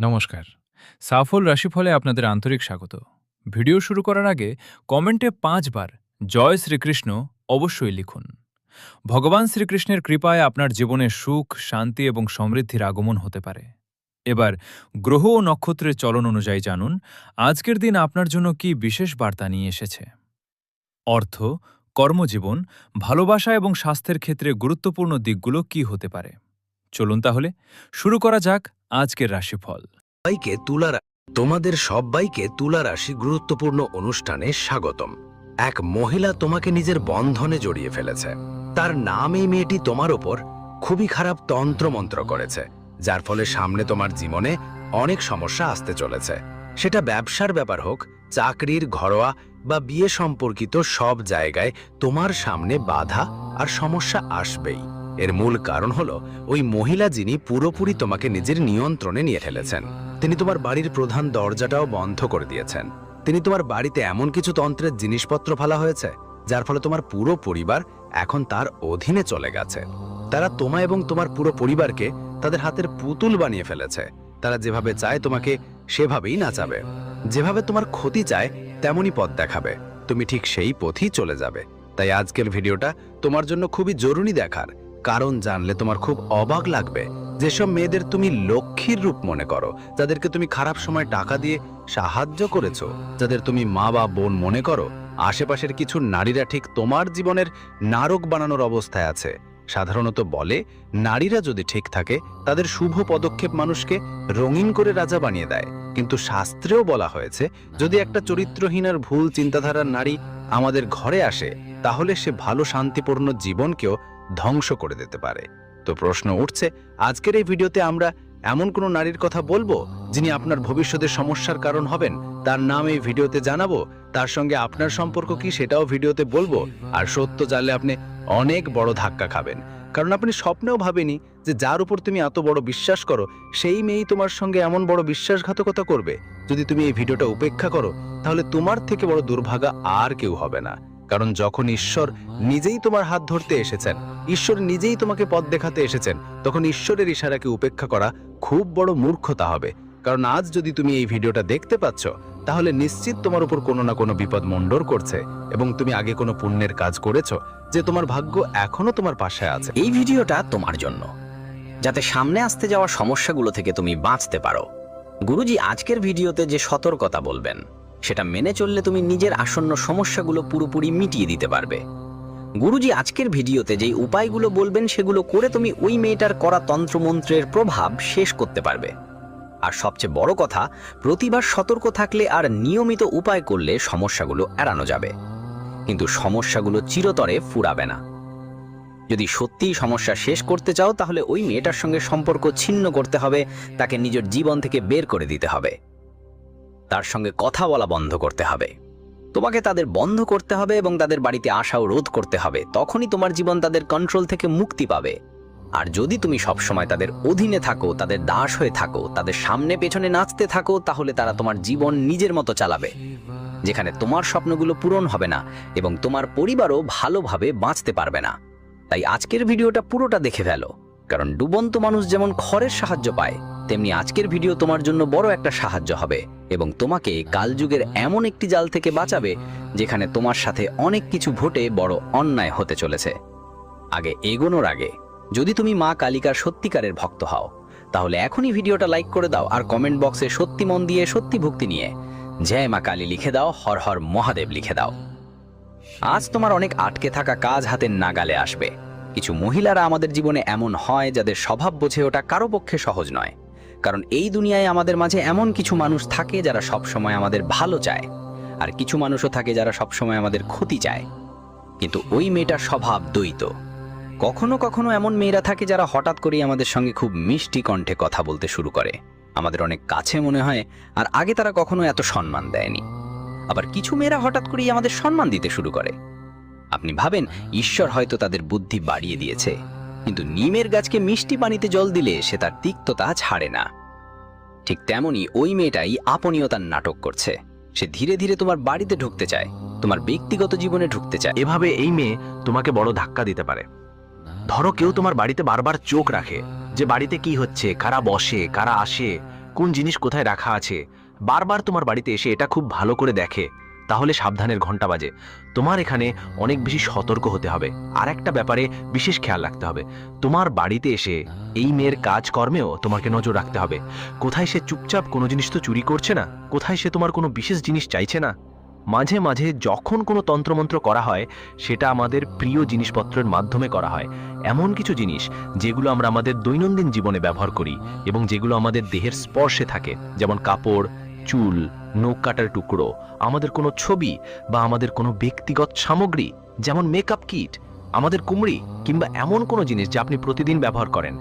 নমস্কার। সাফল রাশিফলে আপনাদের আন্তরিক স্বাগত। ভিডিও শুরু করার আগে কমেন্টে ৫ বার জয় শ্রীকৃষ্ণ অবশ্যই লিখুন। ভগবান শ্রীকৃষ্ণের কৃপায় আপনার জীবনে সুখ, শান্তি এবং সমৃদ্ধির আগমন হতে পারে। এবার গ্রহ ও নক্ষত্রের চলন অনুযায়ী জানুন আজকের দিন আপনার জন্য কি বিশেষ বার্তা নিয়ে এসেছে। অর্থ, কর্মজীবন, ভালোবাসা এবং স্বাস্থ্যের ক্ষেত্রে গুরুত্বপূর্ণ দিকগুলো কি হতে পারে। চলুন তাহলে শুরু করা যাক আজকের রাশিফল। সবাইকে তোমাদের সবাইকে তুলা রাশি গুরুত্বপূর্ণ অনুষ্ঠানে স্বাগতম। এক মহিলা তোমাকে নিজের বন্ধনে জড়িয়ে ফেলেছে। তার নাম এই মেয়েটি তোমার ওপর খুবই খারাপ তন্ত্রমন্ত্র করেছে, যার ফলে সামনে তোমার জীবনে অনেক সমস্যা আসতে চলেছে। সেটা ব্যবসার ব্যাপার হোক, চাকরির, ঘরোয়া বা বিয়ে সম্পর্কিত সব জায়গায় তোমার সামনে বাধা আর সমস্যা আসবেই। এর মূল কারণ হলো ওই মহিলা, যিনি পুরোপুরি তোমাকে নিজের নিয়ন্ত্রণে নিয়ে ফেলেছেন। তিনি তোমার বাড়ির প্রধান দরজাটাও বন্ধ করে দিয়েছেন। তিনি তোমার বাড়িতে এমন কিছু তন্ত্রের জিনিসপত্র ফেলা হয়েছে, যার ফলে তোমার পুরো পরিবার এখন তার অধীনে চলে গেছে। তারা তোমায় এবং তোমার পুরো পরিবারকে তাদের হাতের পুতুল বানিয়ে ফেলেছে। তারা যেভাবে চায় তোমাকে সেভাবেই নাচাবে, যেভাবে তোমার ক্ষতি চায় তেমনই পথ দেখাবে। তুমি ঠিক সেই পথই চলে যাবে। তাই আজকের ভিডিওটা তোমার জন্য খুবই জরুরি দেখার, কারণ জানলে তোমার খুব অবাক লাগবে। যেসব মেয়েদের তুমি লক্ষ্মীর রূপ মনে করো, যাদেরকে তুমি খারাপ সময় টাকা দিয়ে সাহায্য করেছো, যাদের তুমি মা বা বোন মনে করো, আশেপাশের কিছু নারীরা ঠিক তোমার জীবনের নারক বানানোর অবস্থায় আছে। সাধারণত বলে, নারীরা যদি ঠিক থাকে তাদের শুভ পদক্ষেপ মানুষকে রঙিন করে রাজা বানিয়ে দেয়। কিন্তু শাস্ত্রেও বলা হয়েছে, যদি একটা চরিত্রহীন আর ভুল চিন্তাধারার নারী আমাদের ঘরে আসে, তাহলে সে ভালো শান্তিপূর্ণ জীবনকেও ধ্বংস করে দিতে পারে। তো প্রশ্ন উঠছে, আজকের এই ভিডিওতে আমরা এমন কোনো নারীর কথা বলবো যিনি আপনার ভবিষ্যতের সমস্যার কারণ হবেন। তার নাম এই ভিডিওতে জানাবো, তার সঙ্গে আপনার সম্পর্ক কি সেটাও ভিডিওতে বলবো। আর সত্য জানলে আপনি অনেক বড় ধাক্কা খাবেন, কারণ আপনি স্বপ্নেও ভাবেনি যে যার উপর তুমি এত বড় বিশ্বাস করো, সেই মেয়েই তোমার সঙ্গে এমন বড় বিশ্বাসঘাতকতা করবে। যদি তুমি এই ভিডিওটা উপেক্ষা করো, তাহলে তোমার থেকে বড় দুর্ভাগা আর কেউ হবে না। কারণ যখন ঈশ্বর নিজেই তোমার হাত ধরতে এসেছেন, ঈশ্বর নিজেই তোমাকে পথ দেখাতে এসেছেন, তখন ঈশ্বরের ইশারাকে উপেক্ষা করা খুব বড় মূর্খতা হবে। কারণ আজ যদি তুমি এই ভিডিওটা দেখতে পাচ্ছ, তাহলে নিশ্চিত তোমার উপর কোনো না কোনো বিপদ মণ্ডর করছে, এবং তুমি আগে কোনো পুণ্যের কাজ করেছো যে তোমার ভাগ্য এখনো তোমার পাশে আছে। এই ভিডিওটা তোমার জন্য, যাতে সামনে আসতে যাওয়া সমস্যাগুলো থেকে তুমি বাঁচতে পারো। গুরুজি আজকের ভিডিওতে যে সতর্কতা বলবেন, সেটা মেনে চললে তুমি নিজের আসন্ন সমস্যাগুলো পুরোপুরি মিটিয়ে দিতে পারবে। গুরুজি আজকের ভিডিওতে যেই উপায়গুলো বলবেন, সেগুলো করে তুমি ওই মেয়েটার করা তন্ত্রমন্ত্রের প্রভাব শেষ করতে পারবে। আর সবচেয়ে বড় কথা, প্রতিবার সতর্ক থাকলে আর নিয়মিত উপায় করলে সমস্যাগুলো এড়ানো যাবে। কিন্তু সমস্যাগুলো চিরতরে ফুরাবে না। যদি সত্যিই সমস্যা শেষ করতে চাও, তাহলে ওই মেয়েটার সঙ্গে সম্পর্ক ছিন্ন করতে হবে, তাকে নিজের জীবন থেকে বের করে দিতে হবে, তার সঙ্গে কথা বলা বন্ধ করতে হবে। তোমাকে তাদের বন্ধ করতে হবে এবং তাদের বাড়িতে আসাও রোধ করতে হবে। তখনই তোমার জীবন তাদের কন্ট্রোল থেকে মুক্তি পাবে। আর যদি তুমি সবসময় তাদের অধীনে থাকো, তাদের দাস হয়ে থাকো, তাদের সামনে পেছনে নাচতে থাকো, তাহলে তারা তোমার জীবন নিজের মতো চালাবে, যেখানে তোমার স্বপ্নগুলো পূরণ হবে না এবং তোমার পরিবারও ভালোভাবে বাঁচতে পারবে না। তাই আজকের ভিডিওটা পুরোটা দেখে ফেলো, কারণ ডুবন্ত মানুষ যেমন খড়ের সাহায্য পায়, তেমনি আজকের ভিডিও তোমার জন্য বড় একটা সাহায্য হবে এবং তোমাকে কালযুগের এমন একটি জাল থেকে বাঁচাবে, যেখানে তোমার সাথে অনেক কিছু ঘটে বড় অন্যায় হতে চলেছে। আগে এগোনোর আগে, যদি তুমি মা কালিকার সত্যিকারের ভক্ত হও, তাহলে এখনই ভিডিওটা লাইক করে দাও আর কমেন্ট বক্সে সত্যি মন দিয়ে সত্যি ভক্তি নিয়ে জয় মা কালী লিখে দাও, হর হর মহাদেব লিখে দাও। আজ তোমার অনেক আটকে থাকা কাজ হাতের নাগালে আসবে। কিছু মহিলারা আমাদের জীবনে এমন হয়, যাদের স্বভাব বোঝে ওটা কারো পক্ষে সহজ নয়। কারণ এই দুনিয়ায় আমাদের মাঝে এমন কিছু মানুষ থাকে যারা সবসময় আমাদের ভালো চায়, আর কিছু মানুষও থাকে যারা সবসময় আমাদের ক্ষতি চায়। কিন্তু ওই মেয়েটার স্বভাব দ্বৈত। কখনো কখনো এমন মেয়েরা থাকে যারা হঠাৎ করেই আমাদের সঙ্গে খুব মিষ্টি কণ্ঠে কথা বলতে শুরু করে, আমাদের অনেক কাছে মনে হয়, আর আগে তারা কখনো এত সম্মান দেয়নি। আবার কিছু মেয়েরা হঠাৎ করেই আমাদের সম্মান দিতে শুরু করে। আপনি ভাবেন ঈশ্বর হয়তো তাদের বুদ্ধি বাড়িয়ে দিয়েছে, কিন্তু নিমের গাছকে মিষ্টি পানিতে জল দিলে সে তার তিক্ততা ছাড়ে না। ঠিক তেমনই ওই মেয়েটাই আপনীয়তার নাটক করছে। সে ধীরে ধীরে তোমার বাড়িতে ঢুকতে চায়, তোমার ব্যক্তিগত জীবনে ঢুকতে চায়। এভাবে এই মেয়ে তোমাকে বড় ধাক্কা দিতে পারে। ধরো কেউ তোমার বাড়িতে বারবার চোখ রাখে, যে বাড়িতে কি হচ্ছে, কারা বসে, কারা আসে, কোন জিনিস কোথায় রাখা আছে, বারবার তোমার বাড়িতে এসে এটা খুব ভালো করে দেখে, তাহলে সাবধানের ঘন্টা বাজে। তোমার এখানে অনেক বেশি সতর্ক হতে হবে। আর একটা ব্যাপারে বিশেষ খেয়াল রাখতে হবে, তোমার বাড়িতে এসে এই মেয়ের কাজকর্মেও তোমাকে নজর রাখতে হবে। কোথায় সে চুপচাপ কোনো জিনিস তো চুরি করছে না, কোথায় সে তোমার কোনো বিশেষ জিনিস চাইছে না। মাঝে মাঝে যখন কোনো তন্ত্রমন্ত্র করা হয়, সেটা আমাদের প্রিয় জিনিসপত্রের মাধ্যমে করা হয়। এমন কিছু জিনিস যেগুলো আমরা আমাদের দৈনন্দিন জীবনে ব্যবহার করি এবং যেগুলো আমাদের দেহের স্পর্শে থাকে, যেমন কাপড়, চুল, নখ কাটার টুকরো, আমাদের কোনো ছবি বা আমাদের কোনো ব্যক্তিগত সামগ্রী, যেমন মেকআপ কিট, আমাদের কুমড়ি, কিংবা এমন কোনো জিনিস যা আপনি প্রতিদিন ব্যবহার করেন।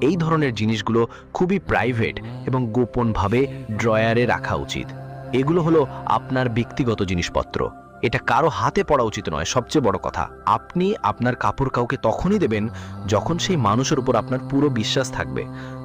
এই ধরনের জিনিসগুলো খুবই প্রাইভেট এবং গোপনভাবে ড্রয়ারে রাখা উচিত। এগুলো হলো আপনার ব্যক্তিগত জিনিসপত্র, এটা কারো হাতে পড়া উচিত নয়। সবচেয়ে বড় কথা, আপনি আপনার কাপড় কাউকে তখনই দেবেন যখন সেই মানুষের উপর আপনার পুরো বিশ্বাস থাকবে।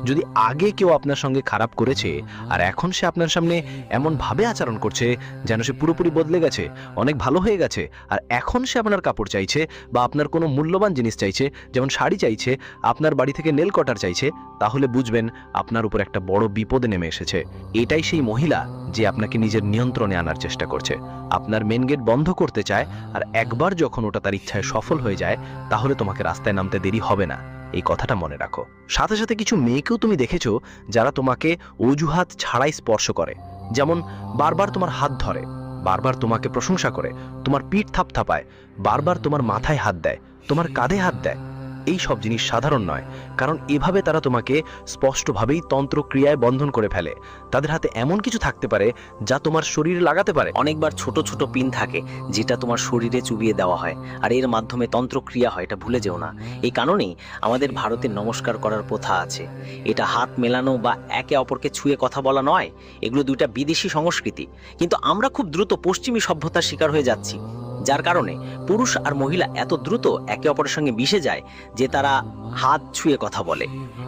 যদি আগে কেউ আপনার সঙ্গে খারাপ করেছে আর এখন সে আপনার সামনে এমনভাবে আচরণ করছে যেন সে পুরোপুরি বদলে গেছে, অনেক ভালো হয়ে গেছে, আর এখন সে আপনার কাপড় চাইছে বা আপনার কোনো মূল্যবান জিনিস চাইছে, যেমন শাড়ি চাইছে, আপনার বাড়ি থেকে নেল কটার চাইছে, তাহলে বুঝবেন আপনার উপর একটা বড় বিপদে নেমে এসেছে। এটাই সেই মহিলা যে আপনাকে নিজের নিয়ন্ত্রণে আনার চেষ্টা করছে, আপনার মেন গেট বন্ধ করতে চায়। আর একবার যখন ওটা তার ইচ্ছায় সফল হয়ে যায়, তাহলে তোমাকে রাস্তায় নামতে দেরি হবে না। এই কথাটা মনে রাখো। সাথে সাথে কিছু মেয়েকেও তুমি দেখেছো যারা তোমাকে অজুহাত ছাড়াই স্পর্শ করে, যেমন বারবার তোমার হাত ধরে, বারবার তোমাকে প্রশংসা করে, তোমার পিঠ থাপথাপায়, বারবার তোমার মাথায় হাত দেয়, তোমার কাঁধে হাত দেয়। এই সব জিনিস সাধারণ নয়, কারণ এভাবে তারা তোমাকে স্পষ্টভাবেই তন্ত্রক্রিয়ায় বন্ধন করে ফেলে। তাদের হাতে এমন কিছু থাকতে পারে যা তোমার শরীরে লাগাতে পারে। অনেকবার ছোট ছোট পিন থাকে যেটা তোমার শরীরে চুবিয়ে দেওয়া হয়, আর এর মাধ্যমে তন্ত্রক্রিয়া হয়, এটা ভুলে যেও না। এই কারণেই আমাদের ভারতে নমস্কার করার প্রথা আছে। এটা হাত মেলানো বা একে অপরকে ছুঁয়ে কথা বলা নয়, এগুলো দুইটা বিদেশি সংস্কৃতি। কিন্তু আমরা খুব দ্রুত পশ্চিমী সভ্যতার শিকার হয়ে যাচ্ছি, যার কারণে পুরুষ আর মহিলা এত দ্রুত একে অপরের সঙ্গে মিশে যায় যে তারা হাত ছুঁয়ে কথা বলে,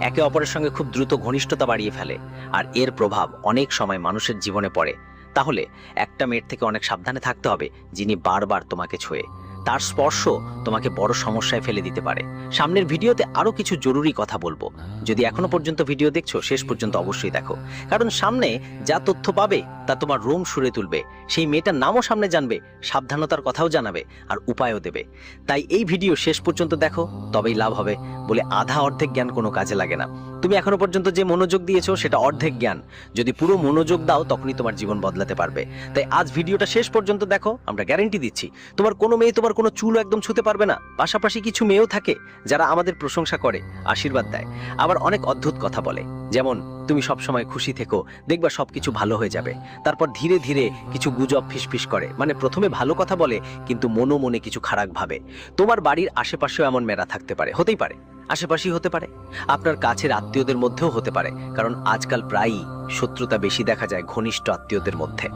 একে অপরের সঙ্গে খুব দ্রুত ঘনিষ্ঠতা বাড়িয়ে ফেলে, আর এর প্রভাব অনেক সময় মানুষের জীবনে পড়ে। তাহলে একটা মেয়ের থেকে অনেক সাবধানে থাকতে হবে যিনি বারবার তোমাকে ছোঁয়ে। তার স্পর্শ তোমাকে বড় সমস্যায় ফেলে দিতে পারে। সামনের ভিডিওতে আরো কিছু জরুরি কথা বলবো। যদি এখনো পর্যন্ত ভিডিও দেখছো, শেষ পর্যন্ত অবশ্যই দেখো, কারণ সামনে যা তথ্য পাবে তা তোমার রোম সুরে তুলবে। সেই মেয়েটার নামও সামনে জানবে, সাবধানতার কথাও জানাবে, আর উপায়ও দেবে। তাই এই ভিডিও শেষ পর্যন্ত দেখো, তবেই লাভ হবে। বলে আধা অর্ধেক জ্ঞান কোনো কাজে লাগে না। তুমি এখনো পর্যন্ত যে মনোযোগ দিয়েছো সেটা অর্ধেক জ্ঞান। যদি পুরো মনোযোগ দাও, তখনই তোমার জীবন বদলাতে পারবে। তাই আজ ভিডিওটা শেষ পর্যন্ত দেখো, আমরা গ্যারান্টি দিচ্ছি তোমার কোনো মেয়ে তোমার কোনো চুলও একদম ছুঁতে পারবে না। পাশাপাশি কিছু মেয়েও থাকে যারা আমাদের প্রশংসা করে, আশীর্বাদ দেয়, আবার অনেক অদ্ভুত কথা বলে, যেমন তুমি সবসময় খুশি থেকো, দেখবা সবকিছু ভালো হয়ে যাবে। তারপর ধীরে ধীরে কিছু গুজব ফিসফিস করে, মানে প্রথমে ভালো কথা বলে কিন্তু মনে মনে কিছু খারাপ ভাবে। তোমার বাড়ির আশেপাশেও এমন মেয়েরা থাকতে পারে, হতেই পারে, আশেপাশেই হতে পারে, আপনার কাছের আত্মীয়দের মধ্যেও হতে পারে। কারণ আজকাল প্রায়ই শত্রুতা বেশি দেখা যায় ঘনিষ্ঠ আত্মীয়দের মধ্যে।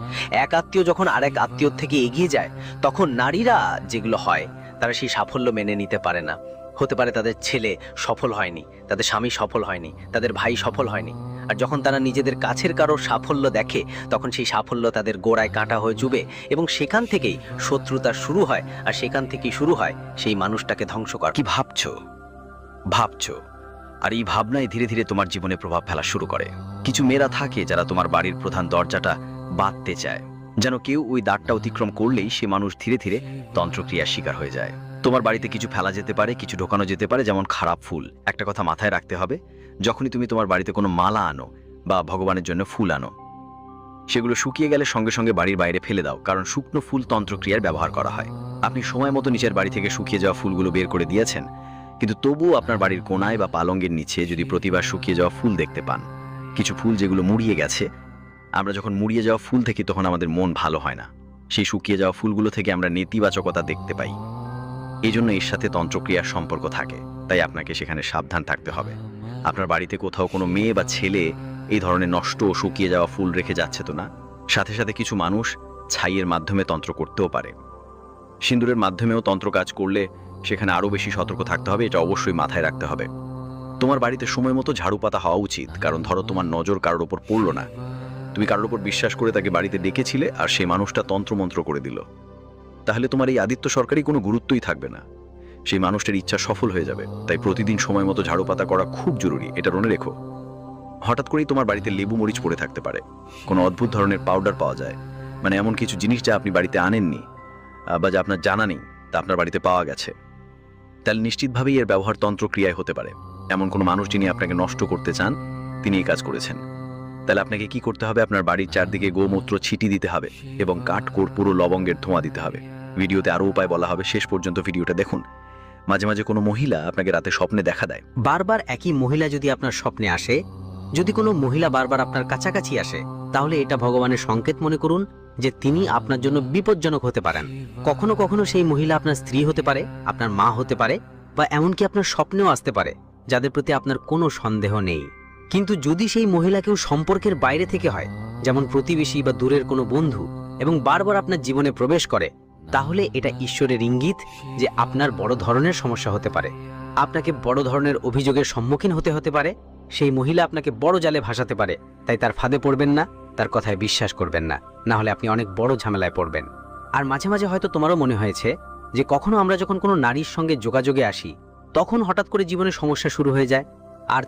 এক আত্মীয় যখন আরেক আত্মীয় থেকে এগিয়ে যায়, তখন নারীরা যেগুলো হয়, তারা সেই সাফল্য মেনে নিতে পারে না। হতে পারে তাদের ছেলে সফল হয়নি, তাদের স্বামী সফল হয়নি, তাদের ভাই সফল হয়নি, আর যখন তারা নিজেদের কাছের কারো সাফল্য দেখে, তখন সেই সাফল্য তাদের গোড়ায় কাঁটা হয়ে জুবে, এবং সেখান থেকেই শত্রুতা শুরু হয়, আর সেখান থেকেই শুরু হয় সেই মানুষটাকে ধ্বংস করা। কি ভাবছো, আর এই ভাবনাই ধীরে ধীরে তোমার জীবনে প্রভাব ফেলা শুরু করে। কিছু মেয়েরা থাকে যারা তোমার বাড়ির প্রধান দরজাটা বাঁধতে চায়, যেন কেউ ওই দ্বারটা অতিক্রম করলেই সে মানুষ ধীরে ধীরে তন্ত্রক্রিয়ার শিকার হয়ে যায়। তোমার বাড়িতে কিছু ফেলা যেতে পারে, কিছু ঢোকানো যেতে পারে, যেমন খারাপ ফুল। একটা কথা মাথায় রাখতে হবে, যখনই তুমি তোমার বাড়িতে কোনো মালা আনো বা ভগবানের জন্য ফুল আনো, সেগুলো শুকিয়ে গেলে সঙ্গে সঙ্গে বাড়ির বাইরে ফেলে দাও, কারণ শুকনো ফুল তন্ত্রক্রিয়ার ব্যবহার করা হয়। আপনি সময় মতো নিচের বাড়ি থেকে শুকিয়ে যাওয়া ফুলগুলো বের করে দিয়েছেন, কিন্তু তবুও আপনার বাড়ির কোনায় বা পালঙ্গের নিচে যদি প্রতিবার শুকিয়ে যাওয়া ফুল দেখতে পান, কিছু ফুল যেগুলো মুড়িয়ে গেছে, আমরা যখন মুড়িয়ে যাওয়া ফুল দেখি তখন আমাদের মন ভালো হয় না। সেই শুকিয়ে যাওয়া ফুলগুলো থেকে আমরা নেতিবাচকতা দেখতে পাই। এই জন্য এর সাথে তন্ত্রক্রিয়ার সম্পর্ক থাকে, তাই আপনাকে সেখানে সাবধান থাকতে হবে। আপনার বাড়িতে কোথাও কোনো মেয়ে বা ছেলে এই ধরনের নষ্ট ও শুকিয়ে যাওয়া ফুল রেখে যাচ্ছে তো না? সাথে সাথে কিছু মানুষ ছাইয়ের মাধ্যমে তন্ত্র করতেও পারে। সিঁদুরের মাধ্যমেও তন্ত্র কাজ করলে সেখানে আরও বেশি সতর্ক থাকতে হবে, এটা অবশ্যই মাথায় রাখতে হবে। তোমার বাড়িতে সময় মতো ঝাড়ু পাতা হওয়া উচিত, কারণ ধরো তোমার নজর কারোর ওপর পড়লো না, তুমি কারোর ওপর বিশ্বাস করে তাকে বাড়িতে ডেকেছিলে আর সেই মানুষটা তন্ত্রমন্ত্র করে দিল, তাহলে তোমার এই আদিত্য সরকারই কোনো গুরুত্বই থাকবে না। সেই মানুষটার ইচ্ছা সফল হয়ে যাবে। তাই প্রতিদিন সময় মতো ঝাড়ু পাতা করা খুব জরুরি, এটা মনে রেখো। হঠাৎ করেই তোমার বাড়িতে লেবু মরিচ পড়ে থাকতে পারে, কোনো অদ্ভুত ধরনের পাউডার পাওয়া যায়, মানে এমন কিছু জিনিস যা আপনি বাড়িতে আনেননি বা যা আপনার জানা নেই তা আপনার বাড়িতে পাওয়া গেছে, তাহলে নিশ্চিতভাবেই এর ব্যবহার তন্ত্রক্রিয়ায় হতে পারে। এমন কোনো মানুষ যিনি আপনাকে নষ্ট করতে চান তিনি এই কাজ করেছেন। তাহলে আপনাকে কি করতে হবে? আপনার বাড়ির চারদিকে গোমূত্র ছিটি দিতে হবে এবং কাঠ কর্পূর ও লবঙ্গের ধোঁয়া দিতে হবে। ভিডিওতে আরও উপায় বলা হবে, শেষ পর্যন্ত ভিডিওটা দেখুন। মাঝে মাঝে কোনো মহিলা আপনাকে রাতে স্বপ্নে দেখা দেয়। বারবার একই মহিলা যদি আপনার স্বপ্নে আসে, যদি কোনো মহিলা বারবার আপনার কাছাকাছি আসে, তাহলে এটা ভগবানের সংকেত মনে করুন যে তিনি আপনার জন্য বিপজ্জনক হতে পারেন। কখনো কখনো সেই মহিলা আপনার স্ত্রী হতে পারে, আপনার মা হতে পারে, বা এমনকি আপনার স্বপ্নেও আসতে পারে, যাদের প্রতি আপনার কোনো সন্দেহ নেই। কিন্তু যদি সেই মহিলা কেউ সম্পর্কের বাইরে থেকে হয়, যেমন প্রতিবেশী বা দূরের কোনো বন্ধু, এবং বারবার আপনার জীবনে প্রবেশ করে, তাহলে এটা ঈশ্বরের ইঙ্গিত যে আপনার বড় ধরনের সমস্যা হতে পারে। আপনাকে বড় ধরনের অভিযোগের সম্মুখীন হতে পারে। সেই মহিলা আপনাকে বড় জালে ভাসাতে পারে, তাই তার ফাঁদে পড়বেন না, তার কথায় বিশ্বাস করবেন না, না হলে আপনি অনেক বড় ঝামেলায় পড়বেন। আর মাঝে মাঝে হয়তো তোমারও মনে হয়েছে যে কখনো আমরা যখন কোনো নারীর সঙ্গে যোগাযোগে আসি, তখন হঠাৎ করে জীবনে সমস্যা শুরু হয়ে যায়, আর